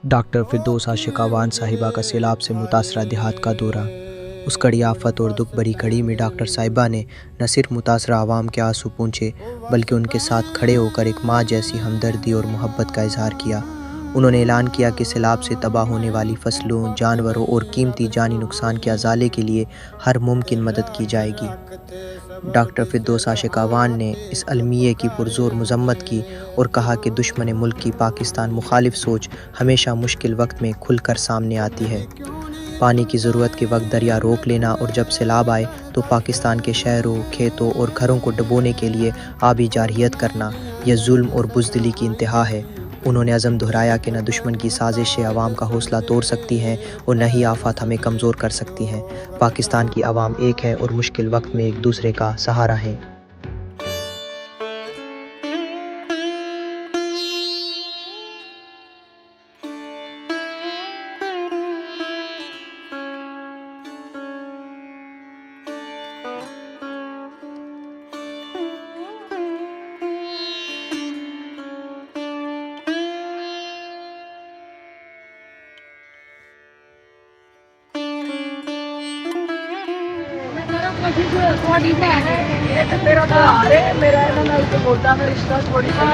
Doctor Firdous Ashiq Awan صاحبہ کا سیلاب سے متاثرہ دیہات کا دورہ۔ اس کڑی آفت اور دکھ بھری گھڑی میں ڈاکٹر صاحبہ نے نہ صرف متاثرہ عوام کے آنسو پونچھے بلکہ ان کے ساتھ کھڑے ہو کر ایک ماں جیسی ہمدردی اور محبت کا اظہار کیا۔ انہوں نے اعلان کیا کہ سیلاب سے تباہ ہونے والی فصلوں، جانوروں اور قیمتی جانی نقصان کے ازالے کے لیے ہر ممکن مدد کی جائے گی۔ ڈاکٹر فردوس عاشق اعوان نے اس المیے کی پرزور مذمت کی اور کہا کہ دشمن ملک کی پاکستان مخالف سوچ ہمیشہ مشکل وقت میں کھل کر سامنے آتی ہے۔ پانی کی ضرورت کے وقت دریا روک لینا اور جب سیلاب آئے تو پاکستان کے شہروں، کھیتوں اور گھروں کو ڈبونے کے لیے آبی جارحیت کرنا، یہ ظلم اور بزدلی کی انتہا ہے۔ انہوں نے عزم دہرایا کہ نہ دشمن کی سازشیں عوام کا حوصلہ توڑ سکتی ہیں اور نہ ہی آفات ہمیں کمزور کر سکتی ہیں۔ پاکستان کی عوام ایک ہے اور مشکل وقت میں ایک دوسرے کا سہارا ہے۔ میرا تہوار ہے، میرا بولتا میں رشتہ تھوڑی سی